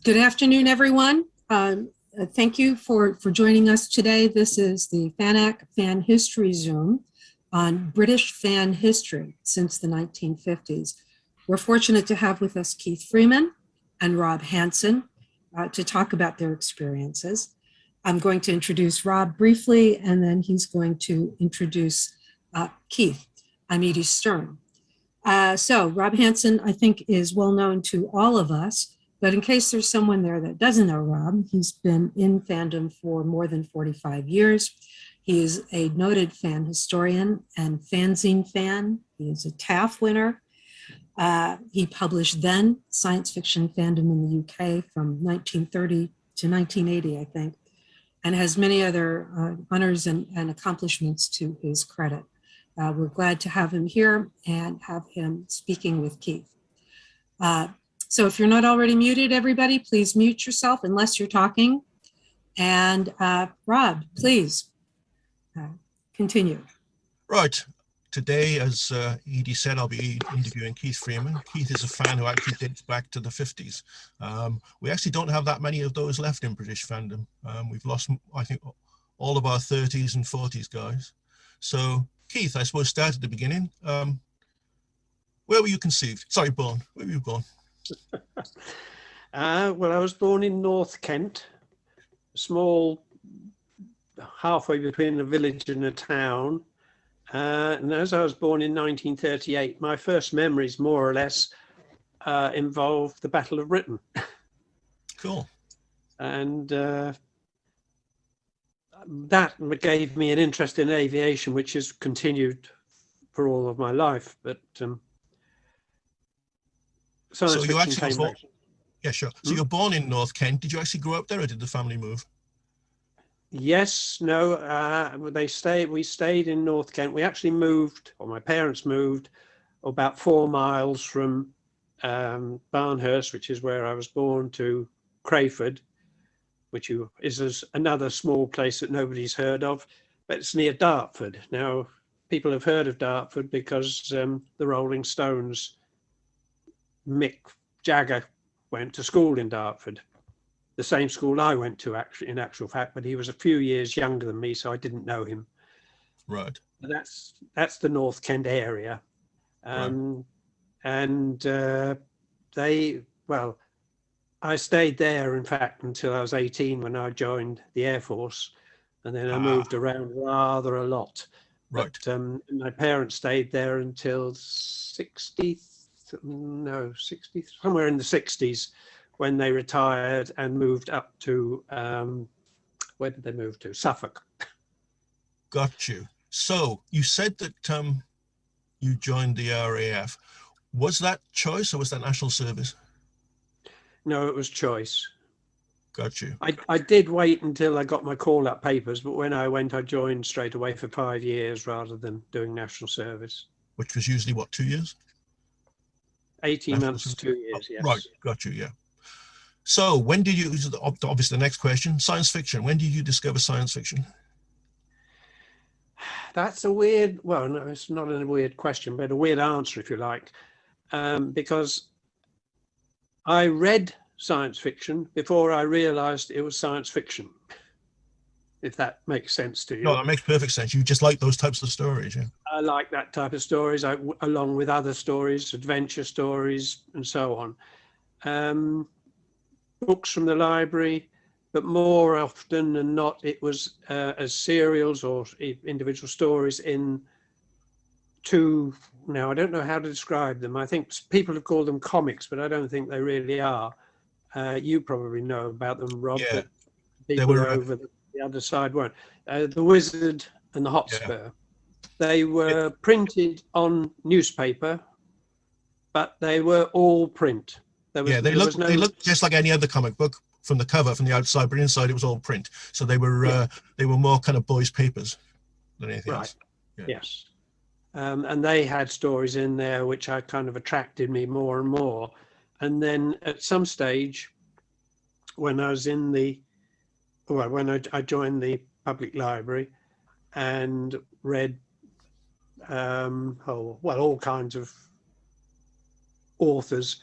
Good afternoon, everyone. Thank you for joining us today. This is the FANAC Fan History Zoom on British fan history since the 1950s. We're fortunate to have with us Keith Freeman and Rob Hansen to talk about their experiences. I'm going to introduce Rob briefly, and then he's going to introduce Keith. I'm Edie Stern. So Rob Hansen, I think, is well known to all of us. But in case there's someone there that doesn't know Rob, he's been in fandom for more than 45 years. He is a noted fan historian and fanzine fan. He is a TAF winner. He published then Science Fiction Fandom in the UK from 1930 to 1980, I think, and has many other honors and accomplishments to his credit. We're glad to have him here and have him speaking with Keith. So if you're not already muted, everybody, please mute yourself unless you're talking. And Rob, please continue. Right. Today, as Edie said, I'll be interviewing Keith Freeman. Keith is a fan who actually dates back to the 50s. We actually don't have that many of those left in British fandom. We've lost, I think, all of our 30s and 40s guys. So Keith, I suppose, start at the beginning. Where were you conceived? Sorry, born. Where were you born? Well, I was born in North Kent, small, halfway between a village and a town. And as I was born in 1938, my first memories, more or less, involved the Battle of Britain. Cool. And that gave me an interest in aviation, which has continued for all of my life. But so you actually born, yeah, sure. So you're born in North Kent. Did you actually grow up there, or did the family move? Yes, no. We stayed in North Kent. We actually moved, or my parents moved, about 4 miles from Barnhurst, which is where I was born, to Crayford, which is another small place that nobody's heard of, but it's near Dartford. Now, people have heard of Dartford because the Rolling Stones, Mick Jagger, went to school in Dartford, the same school I went to, actually, in actual fact, but he was a few years younger than me, so I didn't know him. Right. But that's the North Kent area. Right. And I stayed there, in fact, until I was 18 when I joined the Air Force, and then I moved around rather a lot. Right. But my parents stayed there until 60, somewhere in the 60s, when they retired and moved up to, where did they move to? Suffolk. Got you. So you said that you joined the RAF. Was that choice or was that national service? No, it was choice. Got you. I did wait until I got my call-up papers, but when I went, I joined straight away for 5 years rather than doing national service. Which was usually, what, 2 years? 18 months, 2 years, yes. Right, got you, yeah. So when did you, obviously the next question, science fiction. When did you discover science fiction? That's a weird, well, no, it's not a weird question, but a weird answer, if you like, because I read science fiction before I realized it was science fiction, if that makes sense to you. No, that makes perfect sense. You just like those types of stories, yeah? I like that type of stories, along with other stories, adventure stories, and so on. Books from the library, but more often than not, it was as serials or individual stories in two. Now, I don't know how to describe them. I think people have called them comics, but I don't think they really are. You probably know about them, Rob, Yeah, but people were, over the other side weren't. The Wizard and the Hotspur. Yeah. They were printed on newspaper, but they were all print. They looked just like any other comic book from the cover, from the outside, but inside it was all print. So they were more kind of boys' papers than anything else. Yeah. Yes. And they had stories in there which kind of attracted me more and more. And then at some stage, when I was when I joined the public library and read all kinds of authors,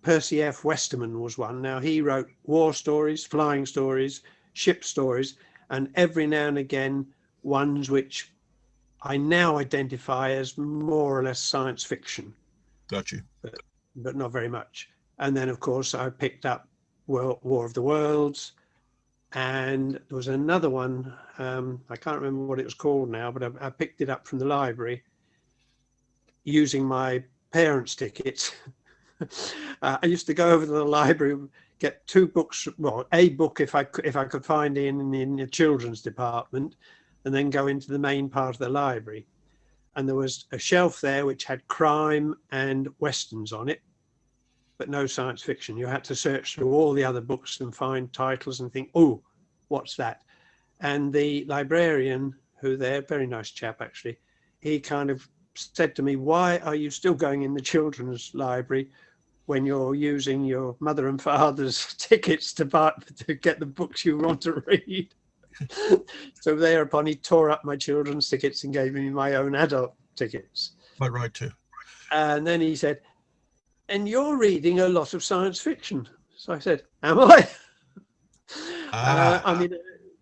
Percy F. Westerman was one. Now, he wrote war stories, flying stories, ship stories, and every now and again ones which I now identify as more or less science fiction. Got you. But not very much. And then, of course, I picked up War of the Worlds, and there was another one, I can't remember what it was called now, but I picked it up from the library using my parents' tickets. I used to go over to the library, get 2 books, well, a book if I could find in the children's department, and then go into the main part of the library. And there was a shelf there which had crime and westerns on it, but no science fiction. You had to search through all the other books and find titles and think, oh, what's that? And the librarian, who there, very nice chap actually, he kind of said to me, why are you still going in the children's library when you're using your mother and father's tickets to get the books you want to read? So thereupon he tore up my children's tickets and gave me my own adult tickets. Quite right too. And then he said, and you're reading a lot of science fiction. So I said, am I? I mean,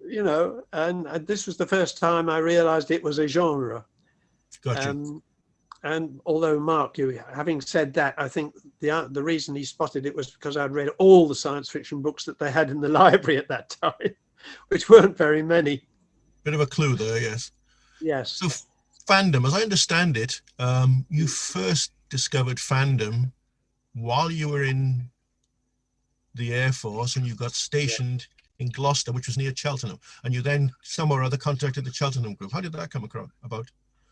you know, and this was the first time I realized it was a genre. Gotcha. And although, Mark, you having said that, I think the reason he spotted it was because I'd read all the science fiction books that they had in the library at that time, which weren't very many. Bit of a clue there, yes. Yes. So fandom, as I understand it, you first discovered fandom while you were in the Air Force, and you got stationed in Gloucester, which was near Cheltenham, and you then somehow or other contacted the Cheltenham group. How did that come about?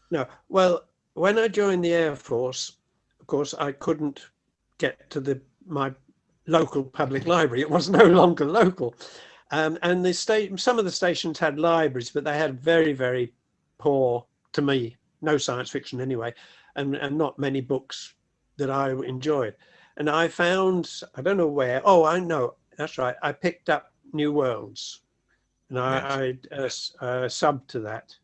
No, well, when I joined the Air Force, of course, I couldn't get to my local public library. It was no longer local. And some of the stations had libraries, but they had very, very poor, to me, no science fiction anyway, and not many books that I enjoyed. And I found, I don't know where, oh, I know, that's right, I picked up New Worlds, and I subbed to that,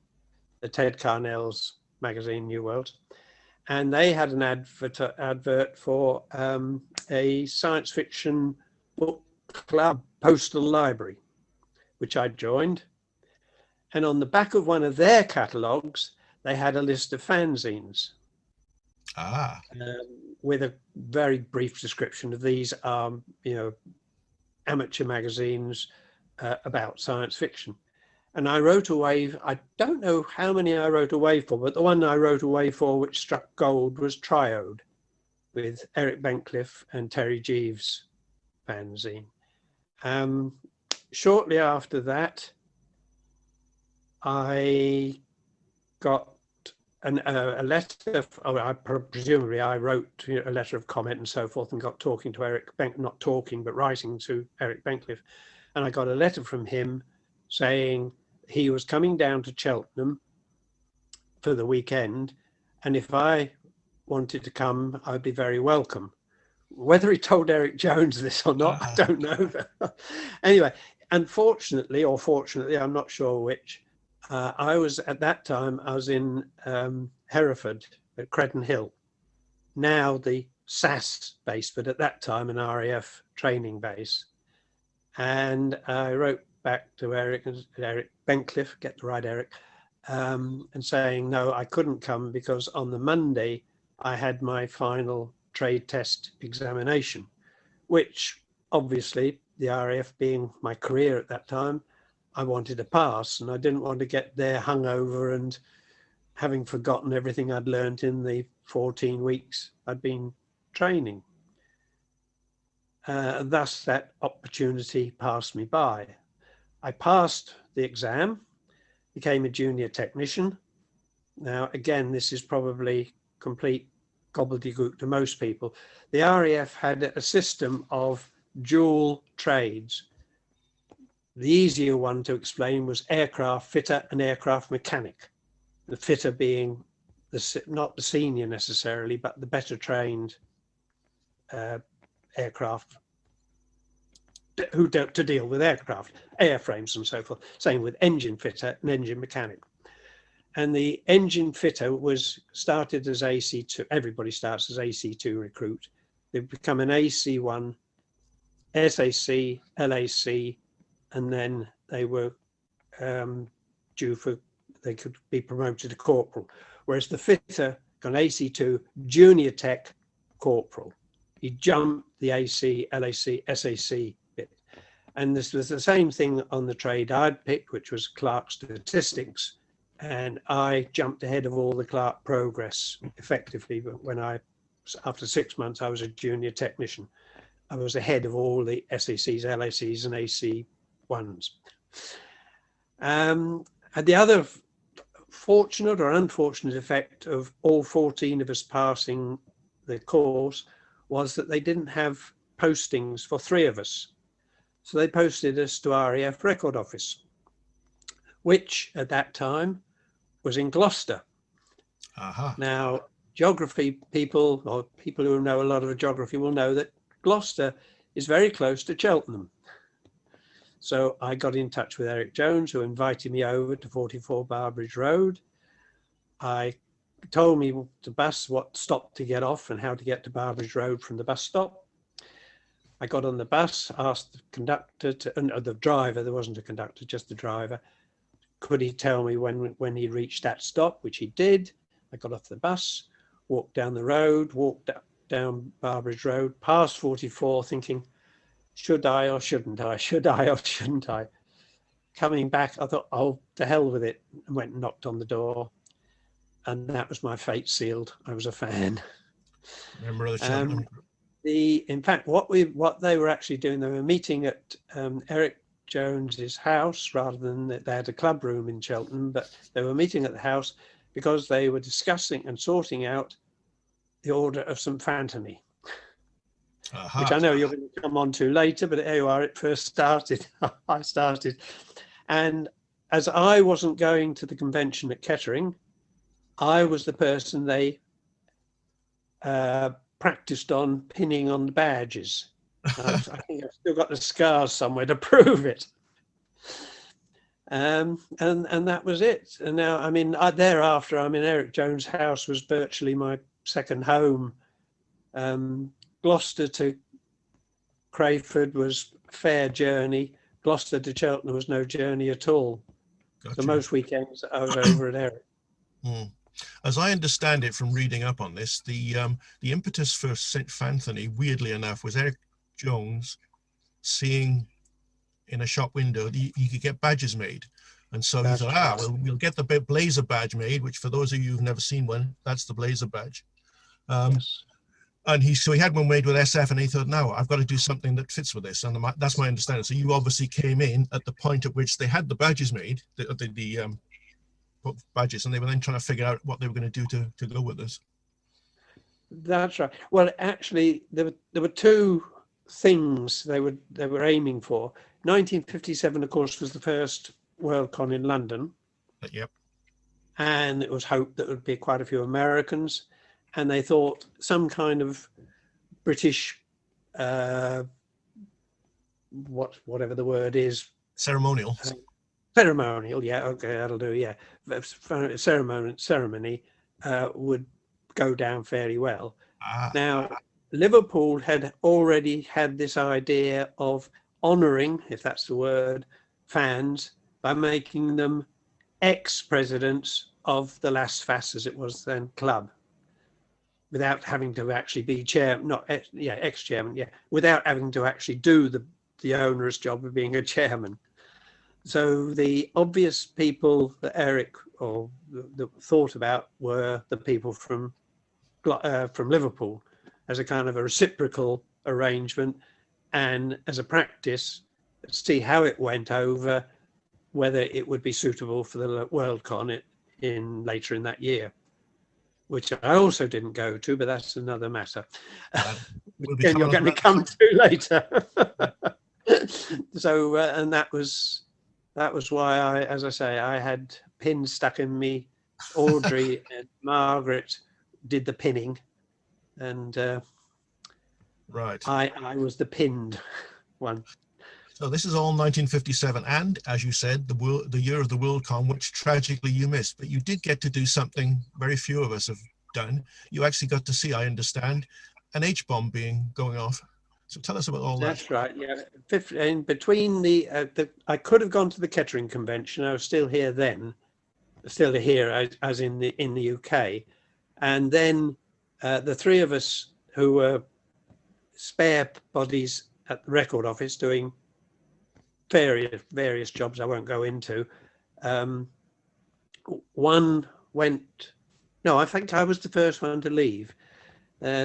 the Ted Carnell's magazine, New Worlds, and they had an advert for a science fiction book club postal library, which I joined. And on the back of one of their catalogues, they had a list of fanzines. With a very brief description of these are, you know, amateur magazines about science fiction. And I wrote away, I don't know how many I wrote away for, but the one I wrote away for which struck gold was Triode, with Eric Bencliffe and Terry Jeeves fanzine. Shortly after that, I got a letter, presumably I wrote a letter of comment and so forth, and got talking to Eric, not talking, but writing to Eric Bencliffe. And I got a letter from him saying he was coming down to Cheltenham for the weekend, and if I wanted to come, I'd be very welcome. Whether he told Eric Jones this or not, I don't know. Anyway, unfortunately, or fortunately, I'm not sure which, I was at that time, I was in Hereford at Credden Hill, now the SAS base, but at that time an RAF training base. And I wrote back to Eric Bencliffe, get the right Eric, and saying, no, I couldn't come because on the Monday I had my final trade test examination, which obviously the RAF being my career at that time, I wanted to pass, and I didn't want to get there hungover and having forgotten everything I'd learned in the 14 weeks I'd been training. Thus that opportunity passed me by. I passed the exam, became a junior technician. Now, again, this is probably complete gobbledygook to most people. The RAF had a system of dual trades. The easier one to explain was aircraft fitter and aircraft mechanic. The fitter being not the senior necessarily, but the better trained aircraft who to deal with aircraft, airframes and so forth. Same with engine fitter and engine mechanic. And the engine fitter was started as AC2. Everybody starts as AC2 recruit. They've become an AC1, SAC, LAC, and then they were due for, they could be promoted to corporal. Whereas the fitter got an AC2, junior tech, corporal. He jumped the AC, LAC, SAC bit. And this was the same thing on the trade I'd picked, which was clerk statistics. And I jumped ahead of all the clerk progress effectively. But when after 6 months, I was a junior technician. I was ahead of all the SACs, LACs, and AC1s. And the other fortunate or unfortunate effect of all 14 of us passing the course was that they didn't have postings for 3 of us. So they posted us to RAF Record Office, which at that time was in Gloucester. Now, geography people, or people who know a lot of geography, will know that Gloucester is very close to Cheltenham. So I got in touch with Eric Jones, who invited me over to 44 Barbridge Road. I told me the bus, what stop to get off and how to get to Barbridge Road from the bus stop. I got on the bus, asked the conductor, the driver, there wasn't a conductor, just the driver, could he tell me when he reached that stop, which he did. I got off the bus, walked down the road, walked down Barbridge Road, past 44, thinking, should I or shouldn't I? Should I or shouldn't I? Coming back, I thought, oh, to hell with it, and went and knocked on the door. And that was my fate sealed. I was a fan. Member of the Cheltenham group. In fact, what they were actually doing, they were meeting at Eric Jones's house rather than they had a club room in Cheltenham, but they were meeting at the house because they were discussing and sorting out the order of St. Fantony, which I know you're going to come on to later, but there you are, it first started. I started. And as I wasn't going to the convention at Kettering, I was the person they practiced on pinning on the badges. I think I've still got the scars somewhere to prove it. And that was it. And now, I mean, thereafter, I mean, Eric Jones' house was virtually my second home. Gloucester to Crayford was a fair journey. Gloucester to Cheltenham was no journey at all. Gotcha. So most weekends I was over at Eric. As I understand it from reading up on this, the impetus for St. Fantony, weirdly enough, was Eric Jones seeing in a shop window he could get badges made. And so he thought, we'll get the Bsra badge made, which for those of you who've never seen one, that's the Bsra badge. Yes. And so he had one made with SF, and he thought, no, I've got to do something that fits with this. And that's my understanding. So you obviously came in at the point at which they had the badges made, the badges, and they were then trying to figure out what they were going to do to go with this. That's right. Well, actually, there were 2 things they were aiming for. 1957, of course, was the first Worldcon in London. Yep. And it was hoped that there would be quite a few Americans. And they thought some kind of British, whatever the word is. Ceremonial. Ceremonial, yeah, okay, that'll do, yeah. Ceremony would go down fairly well. Now, Liverpool had already had this idea of honouring, if that's the word, fans by making them ex-presidents of the Las Fas, as it was then, club, without having to actually be ex-chairman, without having to actually do the onerous job of being a chairman. So the obvious people that Eric thought about were the people from Liverpool, as a kind of a reciprocal arrangement, and as a practice, see how it went over, whether it would be suitable for the Worldcon later in that year, which I also didn't go to, but that's another matter. Again, you're going to come to later. So, and that was why as I say, I had pins stuck in me. Audrey and Margaret did the pinning, and right. I was the pinned one. So this is all 1957, and as you said, the year of the Worldcon, which tragically you missed, but you did get to do something very few of us have done. You actually got to see, I understand, an H bomb going off. So tell us about all that. That's right. Yeah, in between I could have gone to the Kettering Convention. I was still here then, still here as in the UK, and then the three of us who were spare bodies at the record office doing various jobs I won't go into. One went. No, I think I was the first one to leave.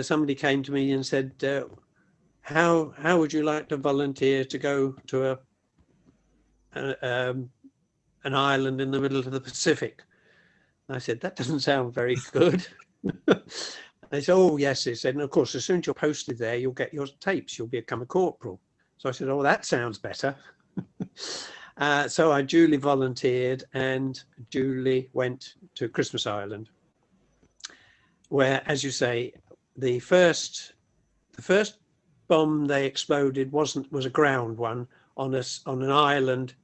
Somebody came to me and said, how would you like to volunteer to go to an island in the middle of the Pacific? I said, that doesn't sound very good. They said, oh yes, they said, and of course, as soon as you're posted there, you'll get your tapes, you'll become a corporal. So I said, oh, that sounds better. So I duly volunteered and duly went to Christmas Island, where, as you say, the first bomb they exploded was a ground one on an island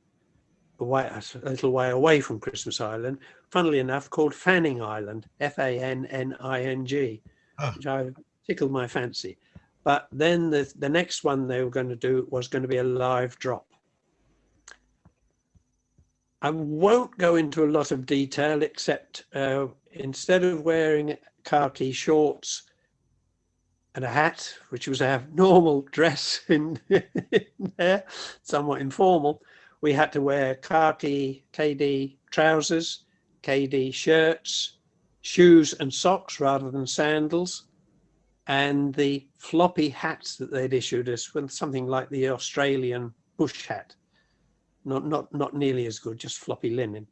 a little way away from Christmas Island, funnily enough called Fanning Island, Fanning, which I tickled my fancy. But then the next one they were going to do was going to be a live drop. I won't go into a lot of detail, except instead of wearing khaki shorts and a hat, which was our normal dress in there, somewhat informal, we had to wear khaki KD trousers, KD shirts, shoes and socks rather than sandals, and the floppy hats that they'd issued us with something like the Australian bush hat. Not nearly as good, just floppy linen.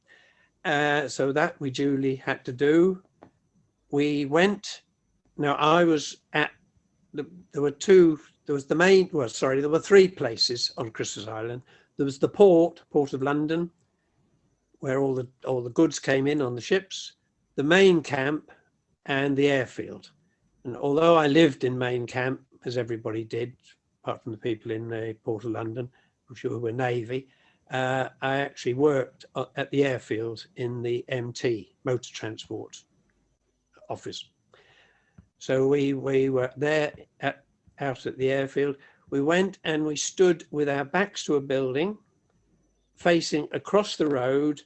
So that we duly had to do. We went. Now I was at there were three places on Christmas Island. There was the port of London, where all the goods came in on the ships, the main camp, and the airfield. And although I lived in main camp, as everybody did, apart from the people in the port of London, which were Navy, I actually worked at the airfield in the MT, motor transport office. So we were there out at the airfield. We went and we stood with our backs to a building, facing across the road,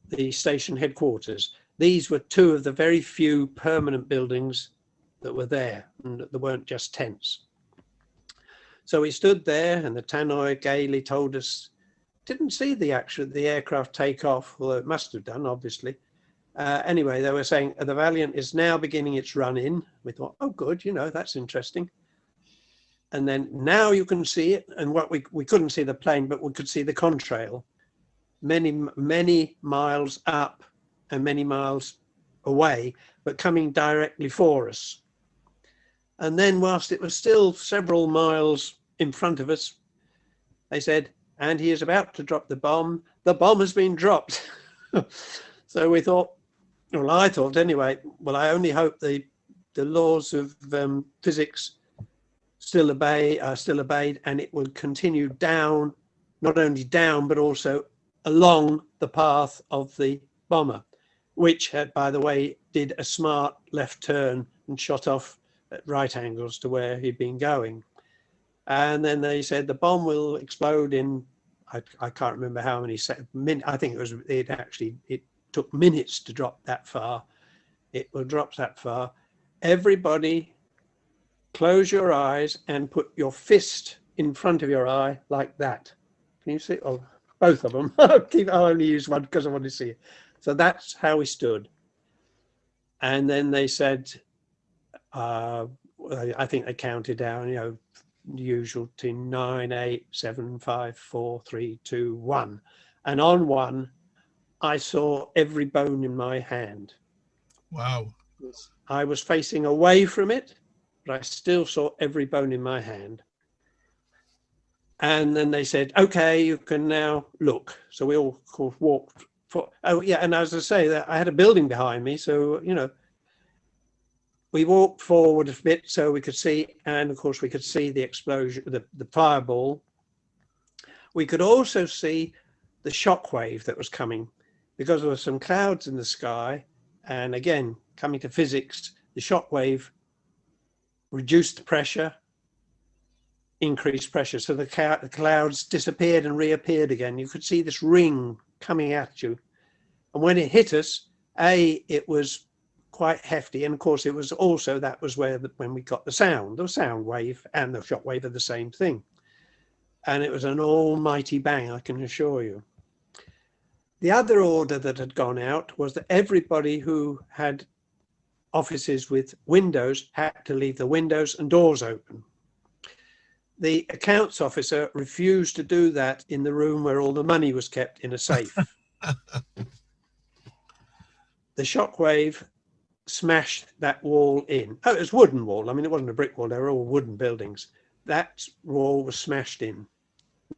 the station headquarters. These were two of the very few permanent buildings that were there, and there weren't just tents. So we stood there, and the tannoy gaily told us, didn't see the aircraft take off, although it must have done, obviously. Anyway, they were saying the Valiant is now beginning its run-in. We thought, oh, good, that's interesting. And then now you can see it, and what we couldn't see the plane, but we could see the contrail, many miles up and many miles away, but coming directly for us. And then whilst it was still several miles in front of us, they said, and he is about to drop the bomb. The bomb has been dropped. So we thought, well, I thought anyway, well, I only hope the laws of physics still obeyed, and it will continue down, not only down, but also along the path of the bomber, which had, by the way, did a smart left turn and shot off at right angles to where he'd been going. And then they said the bomb will explode in, I can't remember how many seconds, I think it took minutes to drop that far. It will drop that far. Everybody close your eyes and put your fist in front of your eye like that. Can you see? Oh, both of them. I'll only use one because I want to see it. So that's how we stood. And then they said, I think they counted down, the usual to 9, 8, 7, 5, 4, 3, 2, 1. And on 1, I saw every bone in my hand. Wow. I was facing away from it, but I still saw every bone in my hand. And then they said, okay, you can now look. So we all, of course, walked for, oh yeah, and as I say, that I had a building behind me, so, we walked forward a bit so we could see, and of course we could see the explosion, the fireball. We could also see the shockwave that was coming, because there were some clouds in the sky, and again, coming to physics, the shockwave reduced pressure, increased pressure. So the clouds disappeared and reappeared again. You could see this ring coming at you. And when it hit us, it was quite hefty. And of course, it was also, that was where when we got the sound wave and the shock wave are the same thing. And it was an almighty bang, I can assure you. The other order that had gone out was that everybody who had offices with windows had to leave the windows and doors open. The accounts officer refused to do that in the room where all the money was kept in a safe. The shockwave smashed that wall in. Oh, it was wooden wall. I mean, it wasn't a brick wall. They were all wooden buildings. That wall was smashed in.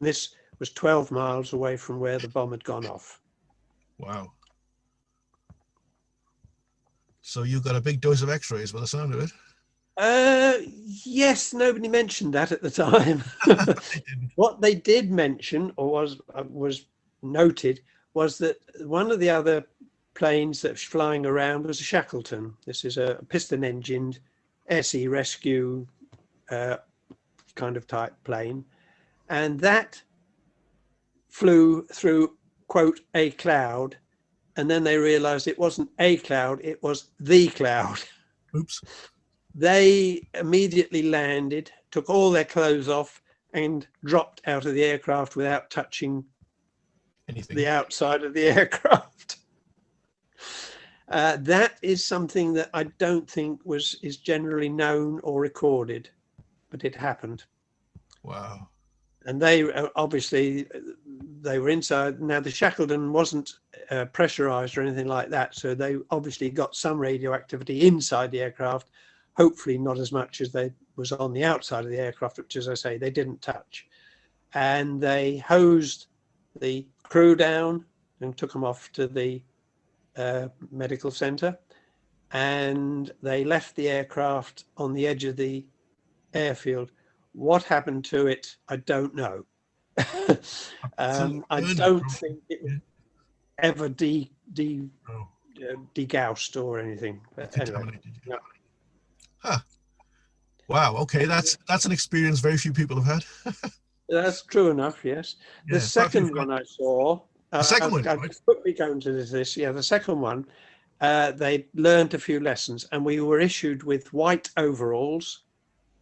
This was 12 miles away from where the bomb had gone off. Wow. So you got a big dose of x-rays by the sound of it. Yes, nobody mentioned that at the time. What they did mention, or was noted, was that one of the other planes that was flying around was a Shackleton. This is a piston-engined SE rescue kind of type plane, and that flew through, quote, a cloud, and then they realized it wasn't a cloud, it was the cloud. Oops. They immediately landed, took all their clothes off, and dropped out of the aircraft without touching anything, the outside of the aircraft. That is something that I don't think is generally known or recorded, but it happened. Wow. And they obviously, they were inside. Now the Shackleton wasn't pressurized or anything like that, so they obviously got some radioactivity inside the aircraft, hopefully not as much as they was on the outside of the aircraft, which, as I say, they didn't touch. And they hosed the crew down and took them off to the medical center, and they left the aircraft on the edge of the airfield. What happened to it, I don't know. I don't think it was ever degaused or anything. But anyway, no. Huh. Wow. Okay, that's an experience very few people have had. That's true enough. Yes. Yeah, the second one I saw. The second one. I'll quickly go into this. Yeah, the second one. They learned a few lessons, and we were issued with white overalls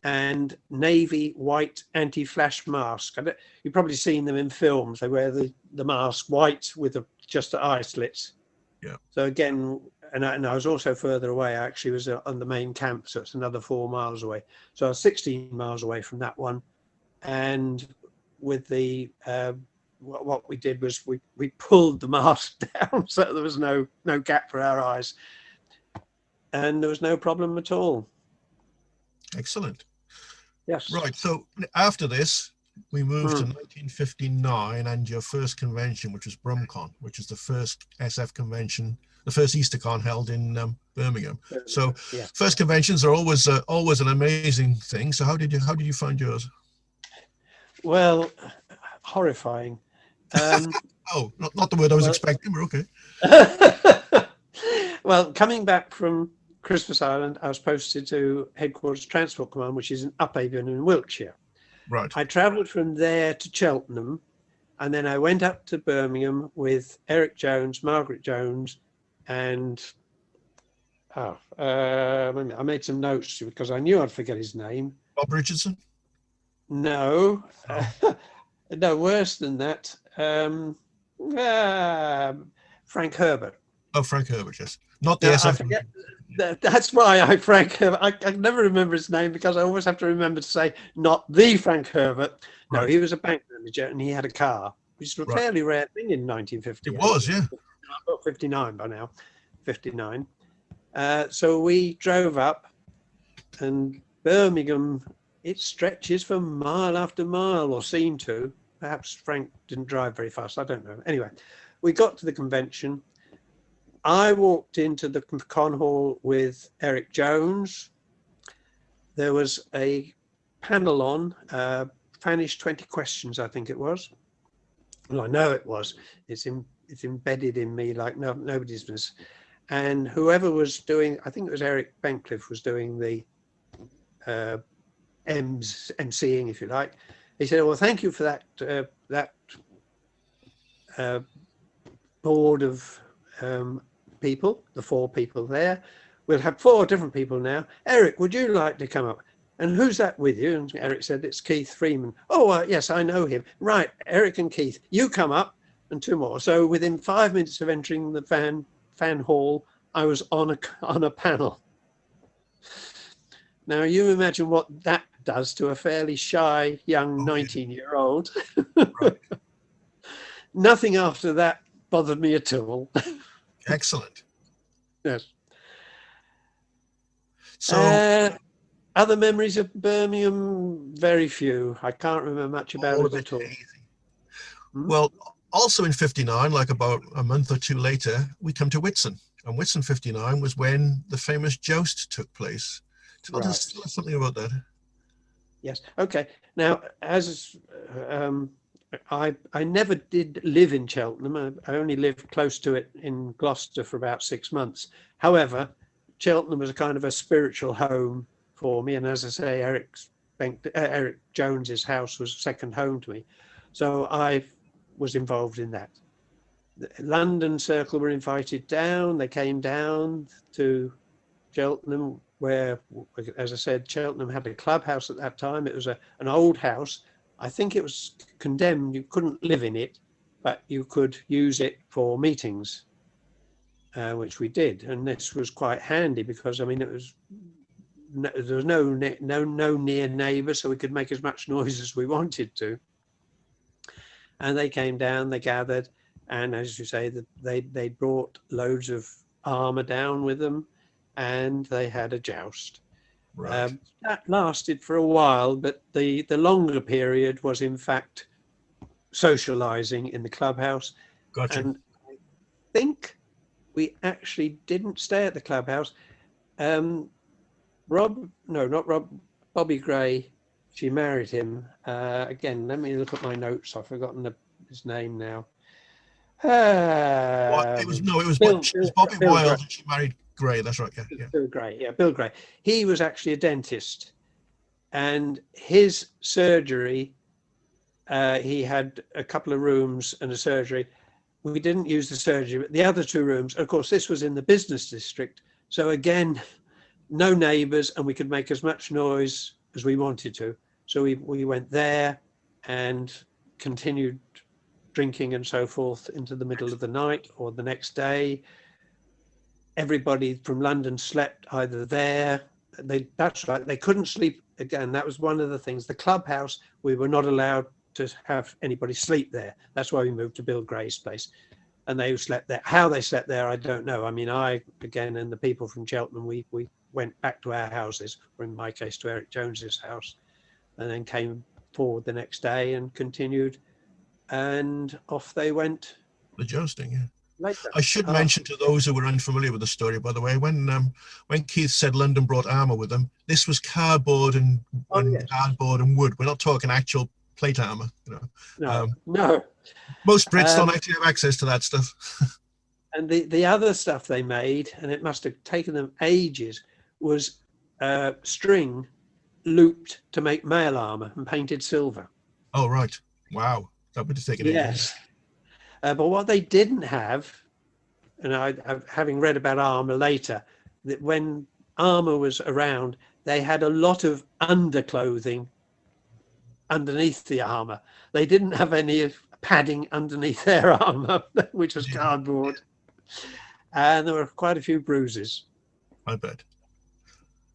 and navy white anti-flash mask. You've probably seen them in films. They wear the mask white with just the eye slits. Yeah. So again, and I was also further away. I actually was on the main camp, so it's another 4 miles away. So I was 16 miles away from that one. And with the what we did was we pulled the mask down so there was no gap for our eyes, and there was no problem at all. Excellent. Yes. Right. So after this, we moved to 1959 and your first convention, which was Brumcon, which is the first SF convention, the first EasterCon held in Birmingham. So yeah. First conventions are always an amazing thing. So how did you find yours? Well, horrifying. Oh, not the word I was expecting. We're okay. Well, coming back from Christmas Island, I was posted to Headquarters Transport Command, which is in Upavon in Wiltshire. Right. I travelled from there to Cheltenham, and then I went up to Birmingham with Eric Jones, Margaret Jones, and I made some notes because I knew I'd forget his name. Bob Richardson? No. Oh. No, worse than that. Frank Herbert. Oh, Frank Herbert, yes. Not the SF. That's why Frank Herbert. I never remember his name because I always have to remember to say not the Frank Herbert. No, right. He was a bank manager and he had a car, which was a fairly rare thing in 1950. It was, yeah. About 59 by now, 59. So we drove up, and Birmingham, it stretches for mile after mile, or seemed to. Perhaps Frank didn't drive very fast, I don't know. Anyway, we got to the convention. I walked into the con hall with Eric Jones. There was a panel on Fannish 20 questions, I think it was. Well, I know it was. It's embedded in me like nobody's business. And whoever was doing, I think it was Eric Bancliffe was doing the emceeing, if you like. He said, well, thank you for that board of people, the 4 people there. We'll have 4 different people now. Eric, would you like to come up? And who's that with you? And Eric said, it's Keith Freeman. Oh, yes, I know him. Right, Eric and Keith, you come up, and 2 more. So within 5 minutes of entering the fan hall, I was on a panel. Now you imagine what that does to a fairly shy young 19-year-old. Right. Nothing after that bothered me at all. Excellent. Yes. So other memories of Birmingham, very few. I can't remember much about it at all. Well, also in 59, like about a month or 2 later, we come to Whitsun. And Whitsun 59 was when the famous joust took place. Tell us something about that. Yes. Okay. Now, as I never did live in Cheltenham. I only lived close to it in Gloucester for about 6 months. However, Cheltenham was a kind of a spiritual home for me. And as I say, Eric Jones's house was second home to me. So I was involved in that. The London Circle were invited down. They came down to Cheltenham, where, as I said, Cheltenham had a clubhouse at that time. It was an old house. I think it was condemned. You couldn't live in it, but you could use it for meetings, which we did. And this was quite handy because, I mean, there was no near neighbour, so we could make as much noise as we wanted to. And they came down, they gathered, and as you say, they brought loads of armour down with them, and they had a joust. Right. That lasted for a while, but the longer period was in fact socialising in the clubhouse. Gotcha. And I think we actually didn't stay at the clubhouse. Bobby Gray, she married him. Again, let me look at my notes. I've forgotten his name now. It was Bobby Wilde, and she married Gray. That's right. Yeah. Bill Gray. Yeah, Bill Gray. He was actually a dentist, and his surgery, he had a couple of rooms and a surgery. We didn't use the surgery, but the other 2 rooms, of course, this was in the business district. So again, no neighbours, and we could make as much noise as we wanted to. So we went there and continued drinking and so forth into the middle of the night or the next day. Everybody from London slept either there. That's right, they couldn't sleep. Again, that was one of the things. The clubhouse, we were not allowed to have anybody sleep there. That's why we moved to Bill Gray's place. And they slept there. How they slept there, I don't know. I mean, again, and the people from Cheltenham, we went back to our houses, or in my case, to Eric Jones's house, and then came forward the next day and continued. And off they went. The jousting, yeah. Later. I should mention to those who were unfamiliar with the story, by the way, when Keith said London brought armour with them, this was cardboard and cardboard and wood. We're not talking actual plate armour. You know. No. Most Brits don't actually have access to that stuff. And the other stuff they made, and it must have taken them ages, was string looped to make mail armour and painted silver. Oh, right. Wow. That would have taken ages. Yes. But what they didn't have, and having read about armour later, that when armour was around, they had a lot of underclothing underneath the armour. They didn't have any padding underneath their armour, which was cardboard. And there were quite a few bruises. I bet.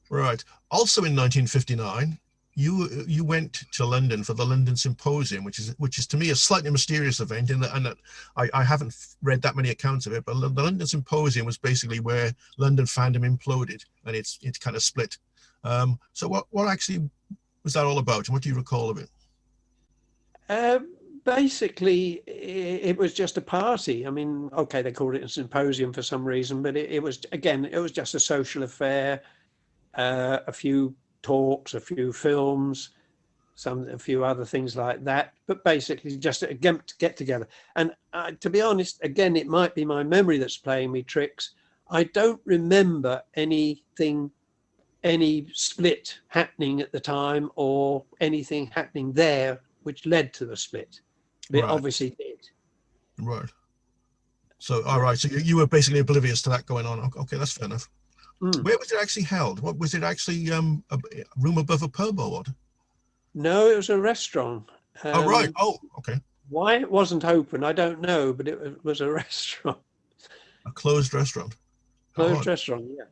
Right. Also in 1959, you went to London for the London Symposium, which is to me a slightly mysterious event in that I haven't read that many accounts of it, but the London Symposium was basically where London fandom imploded and it's kind of split. So what actually was that all about, and what do you recall of it? Basically, it was just a party. I mean, okay, they called it a symposium for some reason, but it was just a social affair, a few talks, a few films, a few other things like that, but basically just a get together. And to be honest, again, it might be my memory that's playing me tricks. I don't remember anything any split happening at the time or anything happening there which led to the split. But it Right. obviously did. Right. So, all right. So you were basically oblivious to that going on. Okay, that's fair enough. Mm. Where was it actually held? What was it actually? A room above a pub or what? No, it was a restaurant. Oh, right. Oh, okay. Why it wasn't open, I don't know, but it was a restaurant. A closed restaurant. Closed Oh, restaurant, yeah.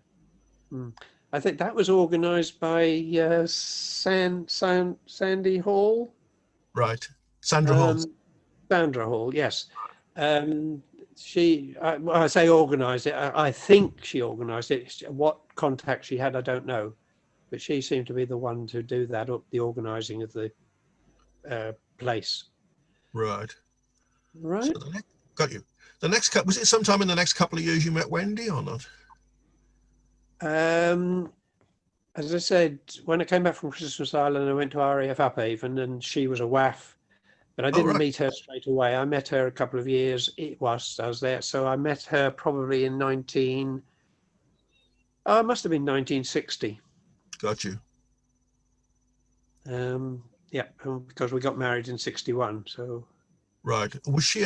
Mm. I think that was organised by Sandy Hall. right. Sandra Hall. Sandra Hall, yes. I say organised it. I think she organised it. What contact she had, I don't know. But she seemed to be the one to do that, the organising of the place. Right. Right. So got you. The next was it sometime in the next couple of years you met Wendy or not? As I said, when I came back from Christmas Island, I went to RAF Uphaven, and she was a WAF, but I didn't meet her straight away. I met her a couple of years I was there, so I met her probably in it must have been 1960. Got you. Yeah, because we got married in 61. So right. Was she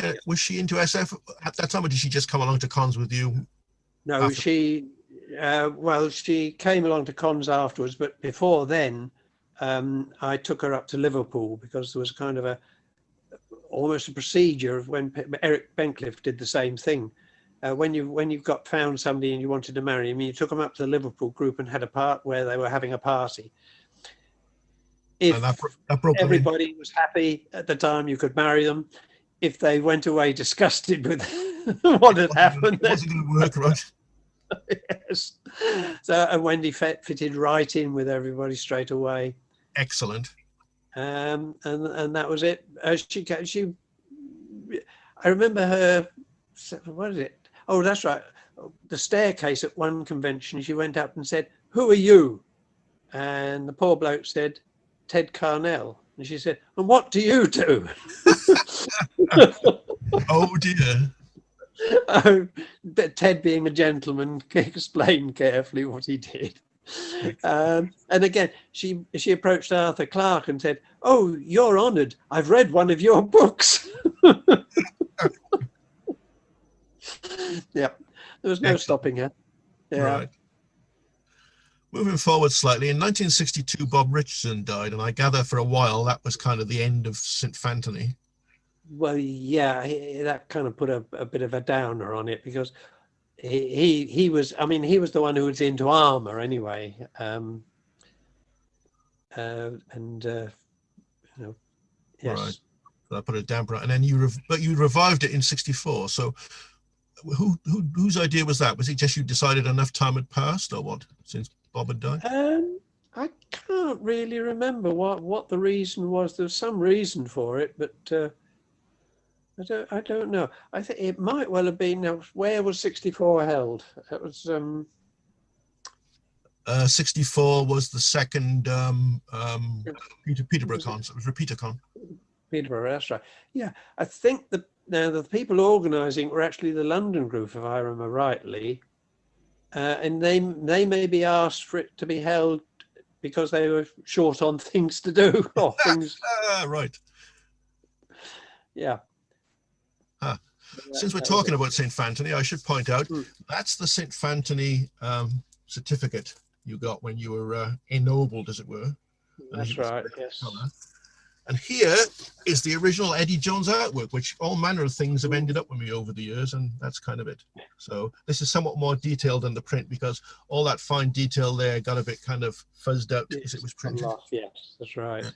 into SF at that time, or did she just come along to cons with you? No, after? she came along to cons afterwards, but before then, I took her up to Liverpool because there was kind of almost a procedure of when Eric Bencliffe did the same thing. When you've found somebody and you wanted to marry him, you took them up to the Liverpool group and had a part where they were having a party. If that broke everybody was happy at the time, you could marry them. If they went away disgusted with what had happened, it wasn't going to work, right? Yes. So, and Wendy fitted right in with everybody straight away. Excellent. And that was it. I remember her. What is it? Oh, that's right. The staircase at one convention, she went up and said, "Who are you?" And the poor bloke said, "Ted Carnell." And she said, "And what do you do?" Oh dear. But Ted, being a gentleman, explained carefully what he did. And again, she approached Arthur Clarke and said, "Oh, you're honoured. I've read one of your books." Yeah, there was no stopping her. Yeah. Right. Moving forward slightly, in 1962, Bob Richardson died, and I gather for a while that was kind of the end of St. Fantony. Well, yeah, that kind of put a bit of a downer on it because he was, I mean, he was the one who was into armour anyway. Yes. Right. So I put a damper on, and then you revived it in '64. So whose idea was that? Was it just you decided enough time had passed, or what? Since Bob had died? I can't really remember what the reason was. There was some reason for it, but I don't know. I think it might well have been. Where was '64 held? It was 64 was the second Peterborough con. So it was RepeaterCon. Peterborough, that's right. Yeah, I think the people organising were actually the London group, if I remember rightly, and they may be asked for it to be held because they were short on things to do or things. Right. Yeah. Since we're talking about St. Fantony, I should point out that's the St. Fantony certificate you got when you were ennobled, as it were. That's right, yes. And here is the original Eddie Jones artwork, which all manner of things have ended up with me over the years, and that's kind of it. So this is somewhat more detailed than the print because all that fine detail there got a bit kind of fuzzed out as it was printed. Yes, that's right. Yeah.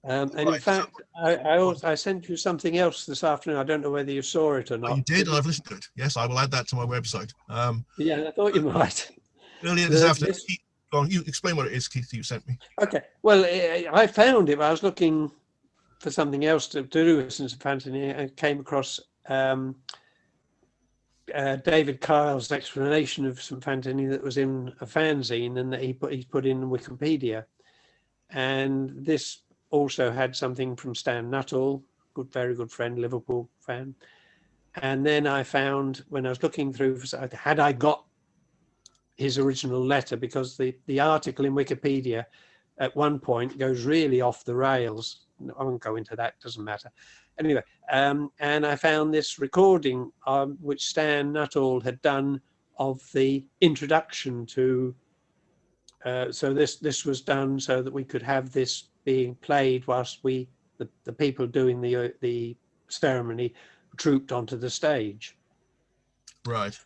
And in fact, I sent you something else this afternoon. I don't know whether you saw it or not. Oh, you did, and I've listened to it. Yes, I will add that to my website. Yeah, I thought you might. Earlier this afternoon, go on, you explain what it is, Keith, you sent me. Okay, well, I found it. I was looking for something else to do with St. Fantony and came across David Kyle's explanation of St. Fantony that was in a fanzine and that he put in Wikipedia. And this also had something from Stan Nuttall, very good friend, Liverpool fan. And then I found, when I was looking through, had I got his original letter, because the article in Wikipedia at one point goes really off the rails. I won't go into that, doesn't matter. Anyway, and I found this recording which Stan Nuttall had done of the introduction to, so this was done so that we could have this being played whilst the people doing the ceremony trooped onto the stage. Right.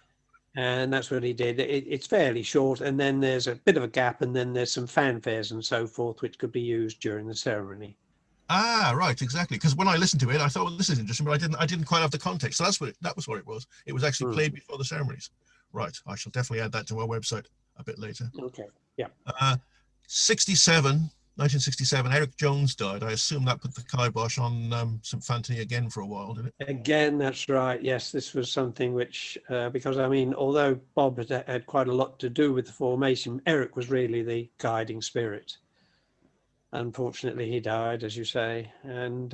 And that's what he did. It's fairly short, and then there's a bit of a gap, and then there's some fanfares and so forth which could be used during the ceremony. Ah, right, exactly. Because when I listened to it, I thought, well, this is interesting, but I didn't quite have the context. So that was what it was. It was actually played before the ceremonies. Right. I shall definitely add that to our website a bit later. Okay. Yeah. 1967, Eric Jones died. I assume that put the kibosh on St. Fantony again for a while, did it? Again, that's right. Yes, this was something which, because I mean, although Bob had quite a lot to do with the formation, Eric was really the guiding spirit. Unfortunately, he died, as you say, and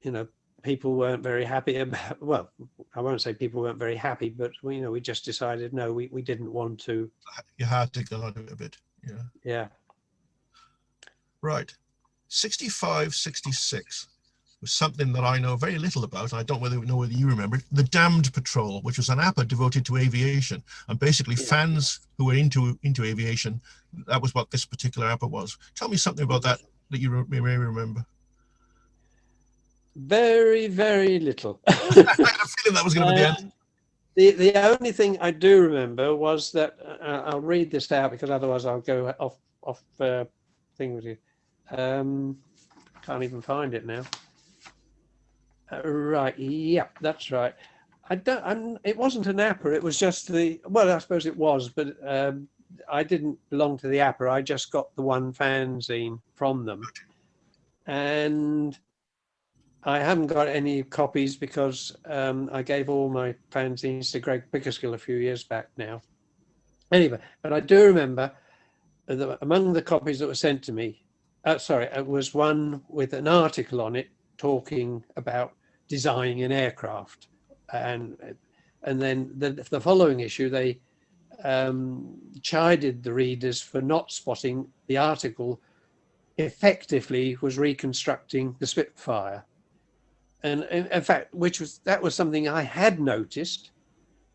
you know, people weren't very happy about. Well, I won't say people weren't very happy, but we just decided no, we didn't want to. You had to go on it a bit. Yeah. Yeah. Right. 65, 66 was something that I know very little about. I don't know whether you remember it. The Damned Patrol, which was an APA devoted to aviation, and basically fans who were into aviation. That was what this particular APA was. Tell me something about that you may remember. Very, very little. I had a feeling that was going to be the end. The only thing I do remember was that I'll read this out because otherwise I'll go off thing with you. Can't even find it now. Right, yeah, that's right. It wasn't an APA, it was just well, I suppose it was, but I didn't belong to the APA. I just got the one fanzine from them, and I haven't got any copies because I gave all my fanzines to Greg Pickerskill a few years back now. Anyway, but I do remember that among the copies that were sent to me, it was one with an article on it talking about designing an aircraft, and then the following issue they chided the readers for not spotting the article effectively was reconstructing the Spitfire. And in fact, that was something I had noticed,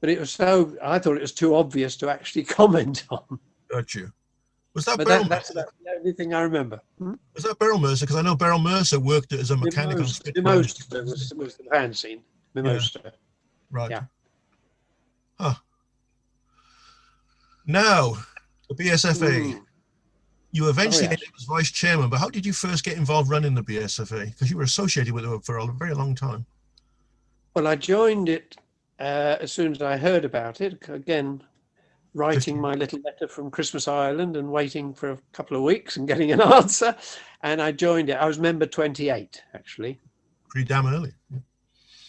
but I thought it was too obvious to actually comment on. Got you. Was that That's the only thing I remember. Was that Beryl Mercer? Because I know Beryl Mercer worked as a mechanic on Spitfire. Mimosa was the fanzine. Mimosa. Yeah. Right. Yeah. Huh. Now, the BSFA. You eventually ended up as vice chairman, but how did you first get involved running the BSFA? Because you were associated with it for a very long time. Well, I joined it as soon as I heard about it. Again, writing my little letter from Christmas Island and waiting for a couple of weeks and getting an answer. And I joined it. I was member 28, actually. Pretty damn early.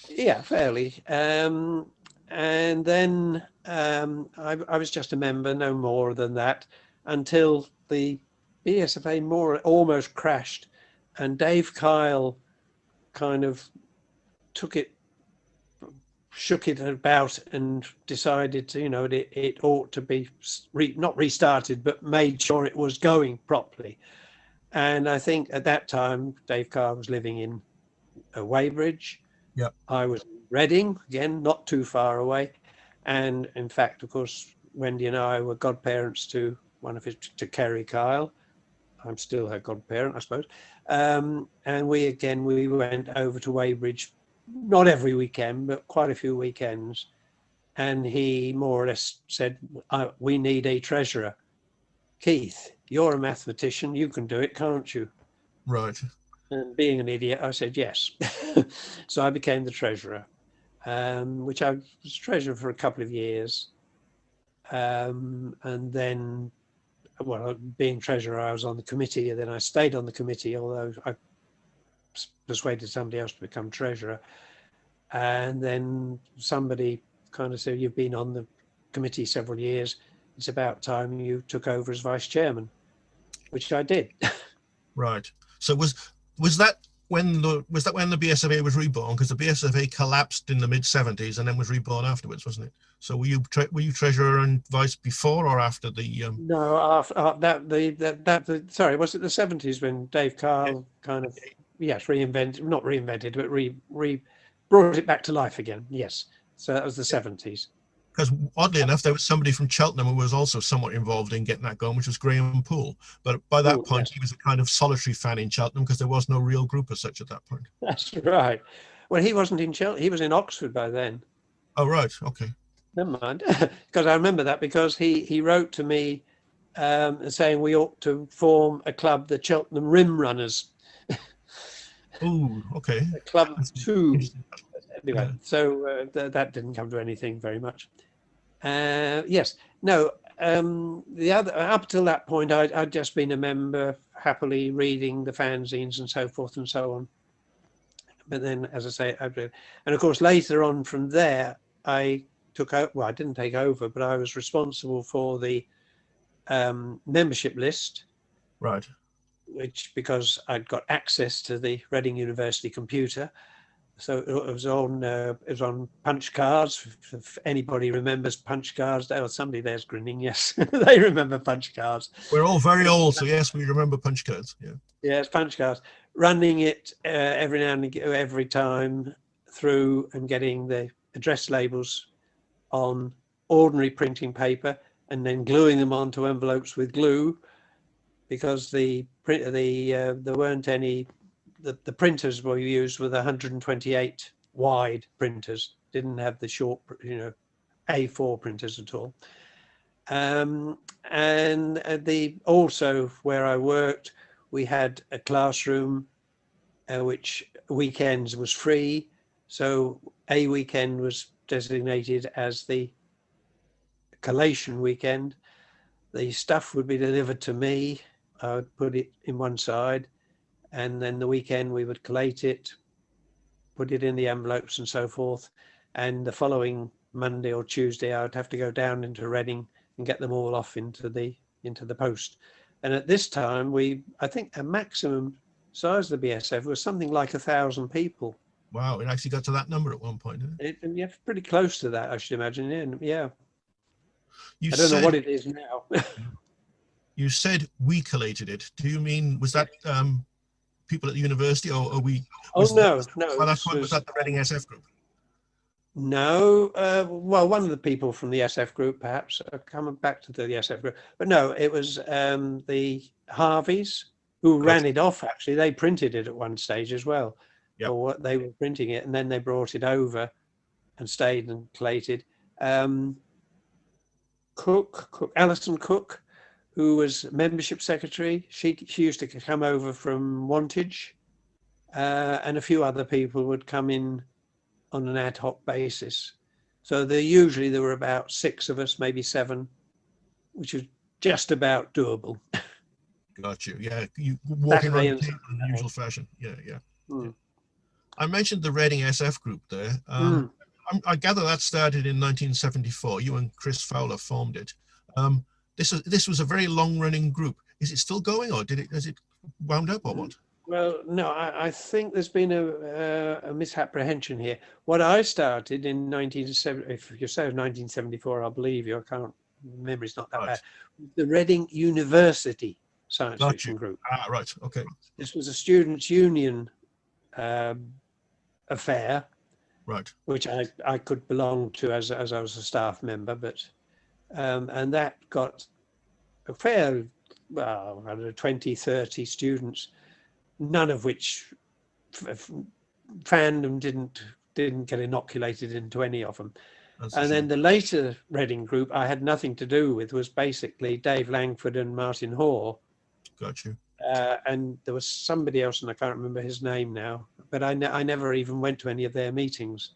Yeah, fairly. And then I was just a member, no more than that, until the BSFA almost crashed. And Dave Kyle kind of shook it about and decided to, it ought to be not restarted, but made sure it was going properly. And I think at that time, Dave Carr was living in Weybridge. Yeah. I was in Reading, again, not too far away. And in fact, of course, Wendy and I were godparents to to Kerry Kyle. I'm still her godparent, I suppose. And we went over to Weybridge, not every weekend, but quite a few weekends. And he more or less said, we need a treasurer. Keith, you're a mathematician, you can do it, can't you? Right. And being an idiot, I said yes. So I became the treasurer, which I was treasurer for a couple of years. And then, well, being treasurer, I was on the committee, and then I stayed on the committee, although I persuaded somebody else to become treasurer. And then somebody kind of said, you've been on the committee several years, it's about time you took over as vice chairman, which I did. Right. So was that was that when the BSFA was reborn? Because the BSFA collapsed in the mid-70s and then was reborn afterwards, wasn't it? So were you treasurer and vice before or after the? No, sorry, was it the 70s when Dave Carl kind of, yes, not reinvented, but brought it back to life again? Yes. So that was the 70s. Because oddly enough, there was somebody from Cheltenham who was also somewhat involved in getting that going, which was Graham Poole. But by that point, he was a kind of solitary fan in Cheltenham because there was no real group as such at that point. That's right. Well, he wasn't in Cheltenham. He was in Oxford by then. Oh, right. Okay. Never mind. Because I remember that because he wrote to me saying we ought to form a club, the Cheltenham Rim Runners. Oh, okay. A club of two. Anyway, Yeah. so that didn't come to anything very much. Yes. No. The other up till that point, I'd just been a member, happily reading the fanzines and so forth and so on. But then, as I say, and of course later on from there, I took out. Well, I didn't take over, but I was responsible for the membership list. Right. Which, because I'd got access to the Reading University computer, so it was on punch cards. If anybody remembers punch cards, oh, somebody there's grinning. Yes, they remember punch cards. We're all very old, so yes, we remember punch cards. Yeah. Yeah, it's punch cards. Running it every now and again, every time through, and getting the address labels on ordinary printing paper, and then gluing them onto envelopes with glue, because there weren't any. The printers we used were the 128 wide printers, didn't have the short, A4 printers at all. And also where I worked, we had a classroom which weekends was free. So a weekend was designated as the collation weekend. The stuff would be delivered to me. I would put it in one side, and then the weekend we would collate it, put it in the envelopes and so forth. And the following Monday or Tuesday, I would have to go down into Reading and get them all off into the post. And at this time, I think a maximum size of the BSF was something like 1,000 people. Wow, it actually got to that number at one point, didn't it? And yeah, pretty close to that, I should imagine. Yeah. I don't know what it is now. You said we collated it. Do you mean, was that people at the university, or are we? No. Was that the Reading SF group? No. Well, one of the people from the SF group, perhaps, coming back to the SF group. But no, it was the Harveys who ran it off, actually. They printed it at one stage as well. Yep. Or what they were printing it, and then they brought it over and stayed and collated. Alison Cook, who was membership secretary, she used to come over from Wantage, and a few other people would come in on an ad hoc basis. So there were about 6 of us, maybe 7, which was just about doable. Got you. Yeah, you walking around the table in the usual fashion. Yeah. Mm. I mentioned the Reading SF group there. I gather that started in 1974. You and Chris Fowler formed it. This was a very long-running group. Is it still going, or has it wound up, or what? Well, no, I think there's been a misapprehension here. What I started in 1970, if you say 1974, I'll believe you. Memory's not that bad. The Reading University Science Fiction Group. Right. Okay. This was a students' union affair, right? Which I could belong to as I was a staff member, but and that got a fair, well, I don't know, 20, 30 students, none of which fandom didn't get inoculated into any of them. And then the later Reading group I had nothing to do with was basically Dave Langford and Martin Hoare. Got you. And there was somebody else, and I can't remember his name now, but I never even went to any of their meetings.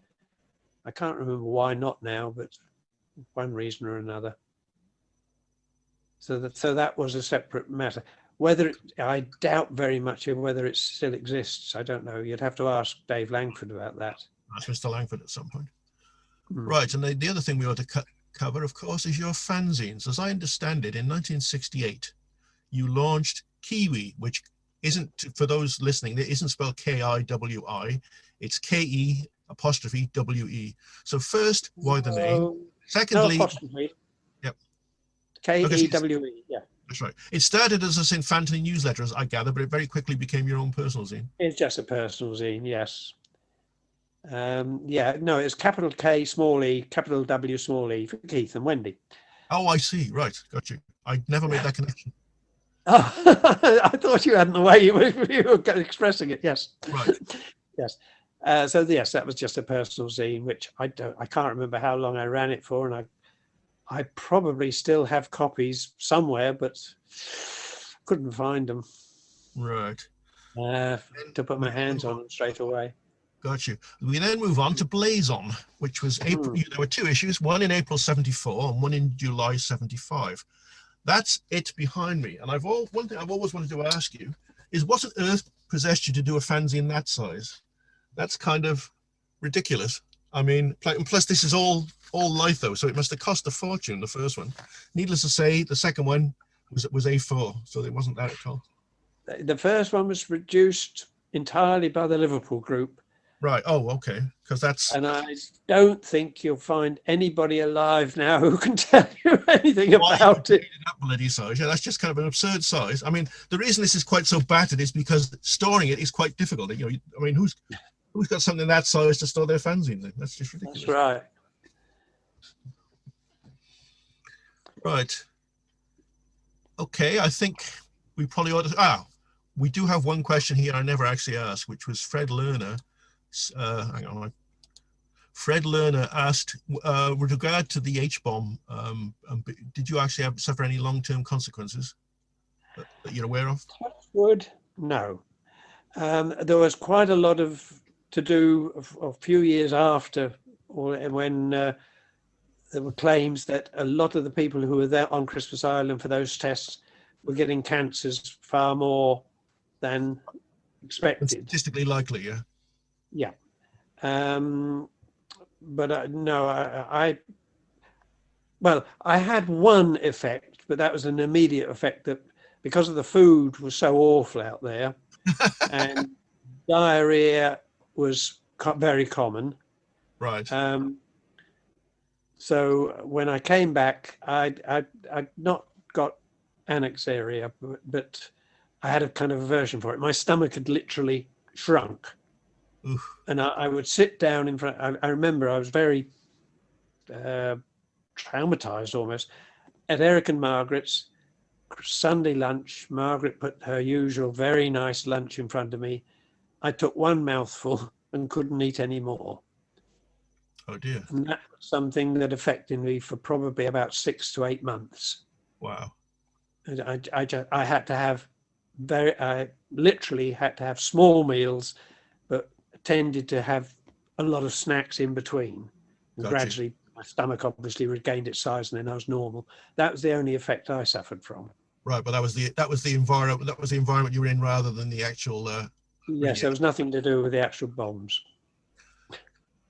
I can't remember why not now, but one reason or another. So that was a separate matter. I doubt very much whether it still exists. I don't know. You'd have to ask Dave Langford about that. Ask Mr. Langford at some point. Right, and the other thing we ought to cover, of course, is your fanzines. As I understand it, in 1968, you launched Kiwi, which isn't, for those listening, it isn't spelled Kiwi. It's KE''WE. So first, why the name? No Secondly, apostrophe. yep. Kewe, yeah. That's right. It started as a St. Fantony newsletter, as I gather, but it very quickly became your own personal zine. It's just a personal zine, yes. Yeah, no, it's capital K, small e, capital W, small e for Keith and Wendy. Oh, I see. Right. Got you. I never made that connection. Oh, I thought you hadn't the way you were expressing it. Yes. Right. Yes. So yes, that was just a personal zine, which I can't remember how long I ran it for, and I probably still have copies somewhere, but couldn't find them. Right. To put my hands on them straight away. Got you. We then move on to Blazon, which was April. There were two issues, one in April 74 and one in July 75. That's it behind me. And one thing I've always wanted to ask you is, what on earth possessed you to do a fanzine that size? That's kind of ridiculous. I mean, plus this is all litho, so it must have cost a fortune, the first one. Needless to say, the second one was A4, so it wasn't that at all. The first one was produced entirely by the Liverpool group. Right. Oh, okay. Because that's... And I don't think you'll find anybody alive now who can tell you anything about it. That bloody size. Yeah, that's just kind of an absurd size. I mean, the reason this is quite so battered is because storing it is quite difficult. You know, I mean, who's got something that size to store their fanzine in? That's just ridiculous. That's right. Right. Okay, I think we probably ought to... we do have one question here I never actually asked, which was Fred Lerner. Hang on. Fred Lerner asked, with regard to the H-bomb, did you actually suffer any long-term consequences that you're aware of? Touchwood, no. There was quite a lot to do a few years after, when there were claims that a lot of the people who were there on Christmas Island for those tests were getting cancers far more than expected. Statistically likely, yeah. Yeah. But no, I had one effect, but that was an immediate effect, that because of the food was so awful out there and diarrhea was very common. Right. So when I came back, I'd not got anaxaria, but I had a kind of aversion for it. My stomach had literally shrunk. Oof. And I would sit down in front. I remember I was very traumatized almost at Eric and Margaret's Sunday lunch. Margaret put her usual very nice lunch in front of me. I took one mouthful and couldn't eat any more. Oh dear. And that was something that affected me for probably about 6 to 8 months. Wow. And I had to have I literally had to have small meals, but tended to have a lot of snacks in between. And gradually my stomach obviously regained its size, and then I was normal. That was the only effect I suffered from. Right, but that was the environment you were in rather than the actual yes, there was nothing to do with the actual bombs.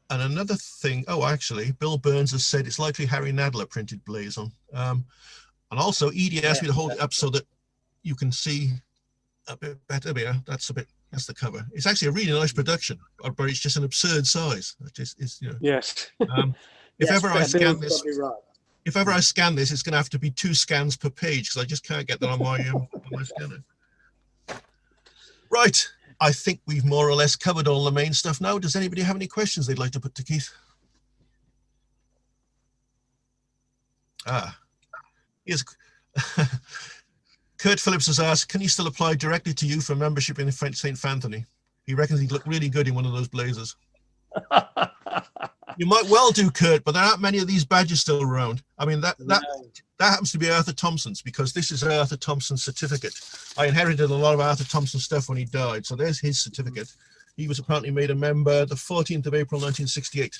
And another thing, actually, Bill Burns has said it's likely Harry Nadler printed Blazon. And also Edie asked me to hold it up so that you can see a bit better. Yeah, that's the cover. It's actually a really nice production, but it's just an absurd size. Yes. If ever I scan this, right. if ever I scan this, it's going to have to be 2 scans per page because I just can't get that on my scanner. Right. I think we've more or less covered all the main stuff now. Does anybody have any questions they'd like to put to Keith? Here's Kurt Phillips has asked, can he still apply directly to you for membership in St. Fantony? He reckons he'd look really good in one of those blazers. You might well do, Kurt, but there aren't many of these badges still around. I mean, that happens to be Arthur Thompson's, because this is Arthur Thompson's certificate. I inherited a lot of Arthur Thompson's stuff when he died, so there's his certificate. He was apparently made a member the 14th of April 1968,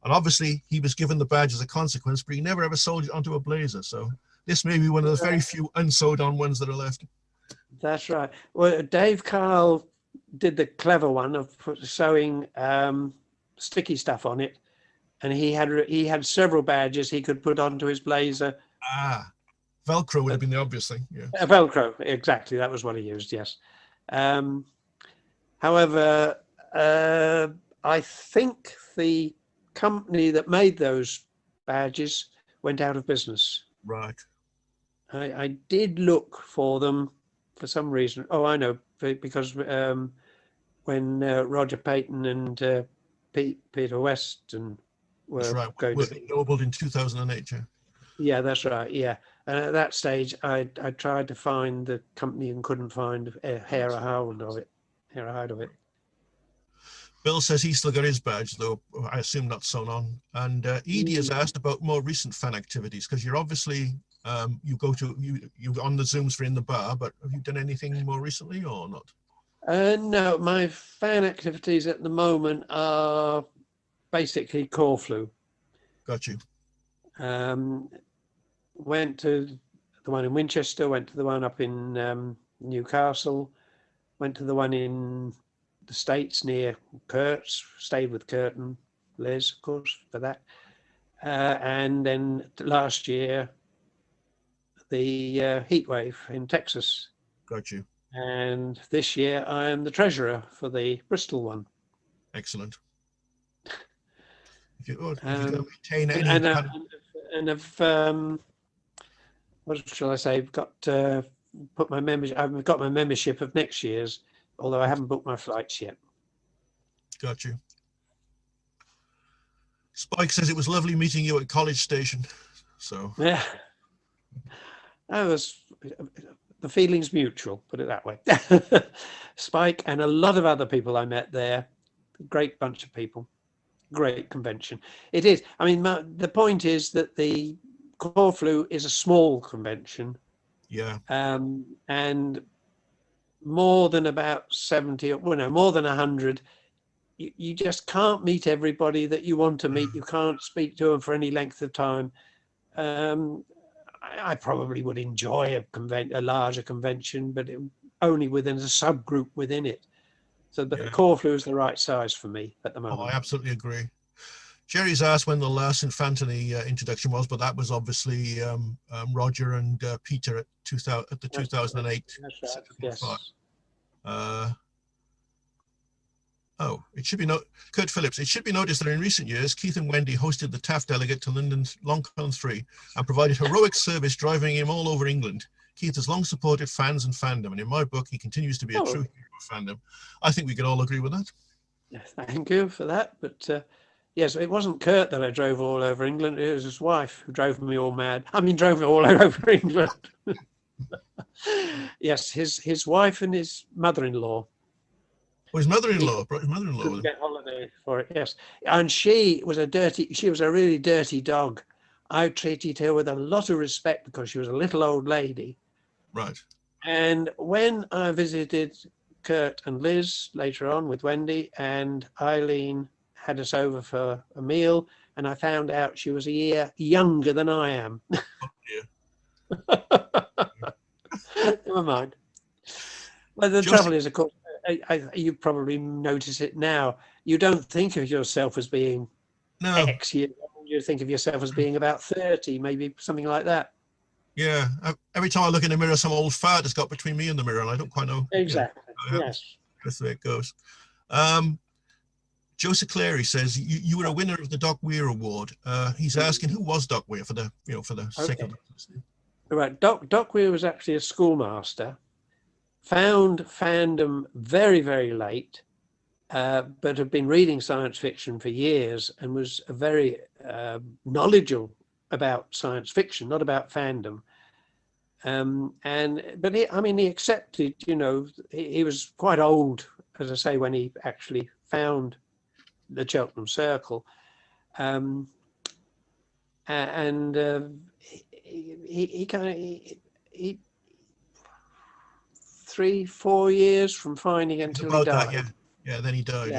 and obviously he was given the badge as a consequence, but he never ever sold it onto a blazer, so this may be one of the very few unsold on ones that are left. That's right. Well, Dave Carl did the clever one of sewing sticky stuff on it, and he had several badges he could put onto his blazer. Velcro would have been the obvious thing. Yeah. Velcro, exactly. That was what he used. Yes, However, I think the company that made those badges went out of business. Right. I did look for them for some reason. Oh, I know, because when Roger Payton and Peter Weston That's were right. going Were to, ennobled in 2008. Yeah. yeah, that's right, yeah. And at that stage, I tried to find the company and couldn't find a hair or hide of it. Bill says he's still got his badge, though I assume that's sewn on. And Edie has asked about more recent fan activities, because you're obviously you're on the Zooms for In the Bar, but have you done anything more recently or not? No, my fan activities at the moment are basically Corfu. Got you. Went to the one in Winchester, went to the one up in Newcastle, went to the one in the States near Kurtz, stayed with Kurt and Liz, of course, for that. And then last year, the heat wave in Texas. Got you. And this year, I am the treasurer for the Bristol one. Excellent. If you're going to maintain any and I've what shall I say? Got put my membership. I've got my membership of next year's, although I haven't booked my flights yet. Got you. Spike says it was lovely meeting you at College Station. So Yeah, the feeling's mutual. Put it that way. Spike and a lot of other people I met there. Great bunch of people. Great convention. It is. I mean, the point is that the Corfu is a small convention. yeah. And more than about 70, well, no, more than 100, you just can't meet everybody that you want to meet. You can't speak to them for any length of time. I probably would enjoy a larger convention, but only within a subgroup within it. So, but the Corfu is the right size for me at the moment. Oh, I absolutely agree. Jerry's asked when the last Fantony introduction was, but that was obviously Roger and Peter at the 2008. That's right. Yes. It should be Kurt Phillips. It should be noticed that in recent years, Keith and Wendy hosted the Taft delegate to London's Longcon 3 and provided heroic service driving him all over England. Keith has long supported fans and fandom, and in my book, he continues to be a true hero of fandom. I think we can all agree with that. Yes, thank you for that. But yes, it wasn't Kurt that I drove all over England. It was his wife who drove me all mad. I mean, drove me all over England. Yes, his wife and his mother-in-law. Well, his mother-in-law. Couldn't get holiday for it. Yes, and she was a really dirty dog. I treated her with a lot of respect because she was a little old lady. Right. And when I visited Kurt and Liz later on with Wendy, and Eileen had us over for a meal, and I found out she was a year younger than I am. Oh, dear. Never mind. Well, the trouble is, of course, you probably notice it now. You don't think of yourself as being X years old. You think of yourself as being about 30, maybe something like that. Yeah. Every time I look in the mirror, some old fart has got between me and the mirror, and I don't quite know. Exactly. Yes. That's the way it goes. Joseph Clary says you were a winner of the Doc Weir Award. He's asking who was Doc Weir for the sake of listening. Right. Doc Weir was actually a schoolmaster. Found fandom very, very late, but had been reading science fiction for years and was very knowledgeable about science fiction, not about fandom. But he accepted, he was quite old, as I say, when he actually found the Cheltenham Circle. He 3-4 years from finding until he died. That, yeah, then he died.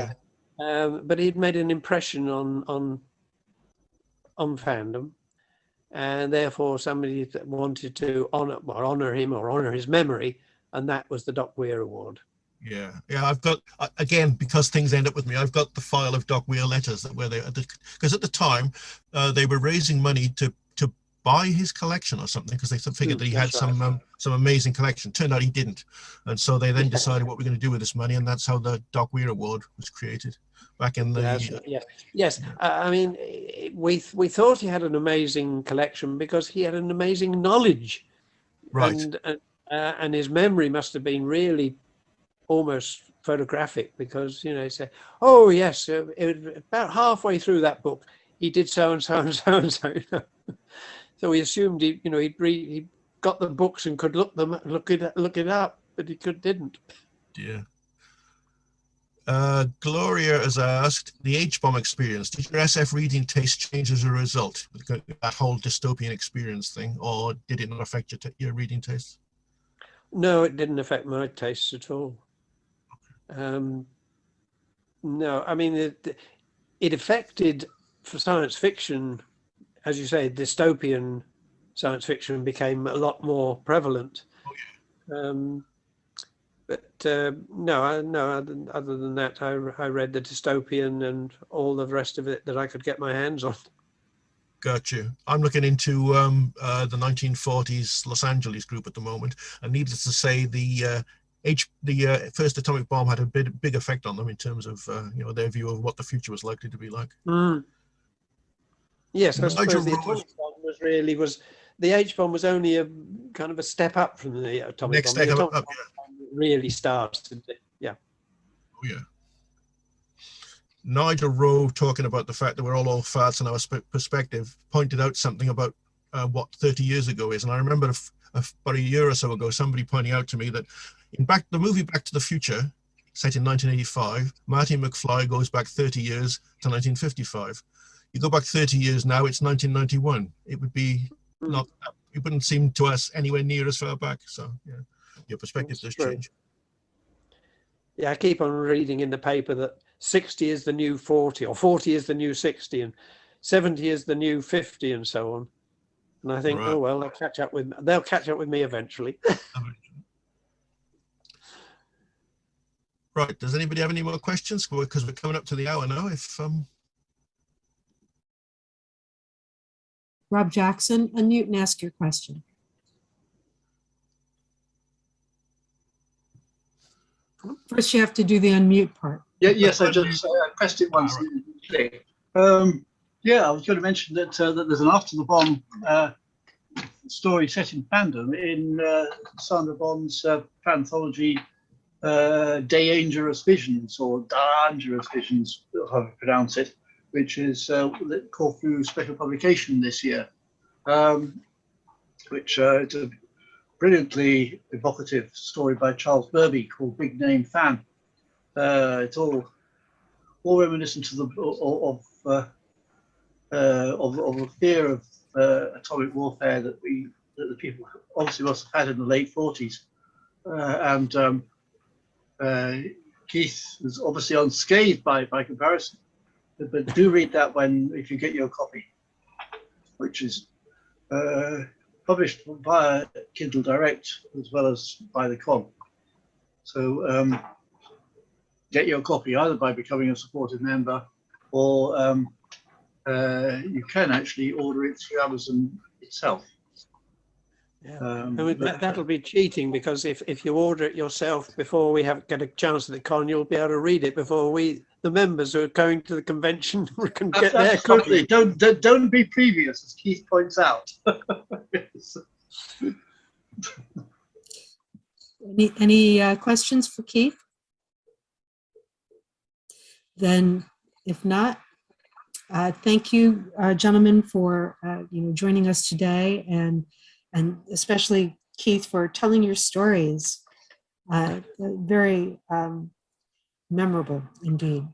Yeah. But he'd made an impression on fandom, and therefore somebody that wanted to honor him or honor his memory, and that was the Doc Weir Award. Yeah. I've got, again, because things end up with me, I've got the file of Doc Weir letters because at the time they were raising money to buy his collection or something because they figured that he had That's right. some amazing collection. Turned out he didn't, and so they then Yeah. decided what we're going to do with this money, and that's how the Doc Weir Award was created back in the. Yes. I mean, we thought he had an amazing collection because he had an amazing knowledge, Right. and his memory must have been really almost photographic because he said, "Oh yes, about halfway through that book, he did so and so and so and so." So we assumed he got the books and could look it up, but he didn't. Yeah. Gloria has asked, the H-bomb experience, did your SF reading taste change as a result? That whole dystopian experience thing, or did it not affect your reading taste? No, it didn't affect my tastes at all. No, I mean, it affected, for science fiction, as you say, dystopian science fiction became a lot more prevalent. No, other than that, I read the dystopian and all the rest of it that I could get my hands on. Got you. I'm looking into the 1940s Los Angeles group at the moment, and needless to say, the first atomic bomb had a big effect on them in terms of their view of what the future was likely to be like. Yes, I suppose the atomic bomb was the H bomb was only a kind of a step up from the atomic bomb. The atomic bomb really started it. Yeah. Oh yeah. Nigel Rowe, talking about the fact that we're all old farts in our perspective, pointed out something about what 30 years ago is. And I remember about a year or so ago, somebody pointing out to me that in the movie Back to the Future, set in 1985, Marty McFly goes back 30 years to 1955. You go back 30 years now, it's 1991. It would be it wouldn't seem to us anywhere near as far back. So yeah, your perspective does change. Yeah, I keep on reading in the paper that 60 is the new 40, or 40 is the new 60, and 70 is the new 50, and so on. And I think, oh well, they'll catch up with me eventually. Right. Does anybody have any more questions? Because we're coming up to the hour now. If Rob Jackson, unmute and ask your question. First, you have to do the unmute part. Yes, I just pressed it once. Yeah, I was going to mention that that there's an after the bomb story set in fandom in Sandra Bond's anthology, Dangerous Visions, or Dangerous Visions, how to pronounce it, which is called through special publication this year, which it's a brilliantly evocative story by Charles Burby called Big Name Fan. It's all reminiscent of the fear of atomic warfare that the people obviously must have had in the late 40s, and Keith was obviously unscathed by comparison. But do read that if you get your copy, which is published via Kindle Direct as well as by the Con. So get your copy either by becoming a supported member, or you can actually order it through Amazon itself. Yeah. That'll be cheating, because if you order it yourself before we get a chance at the Con, you'll be able to read it before the members who are going to the convention can get their copy. Don't be previous, as Keith points out. Any questions for Keith? Then, if not, thank you, gentlemen, for joining us today, and especially Keith for telling your stories. Very memorable indeed.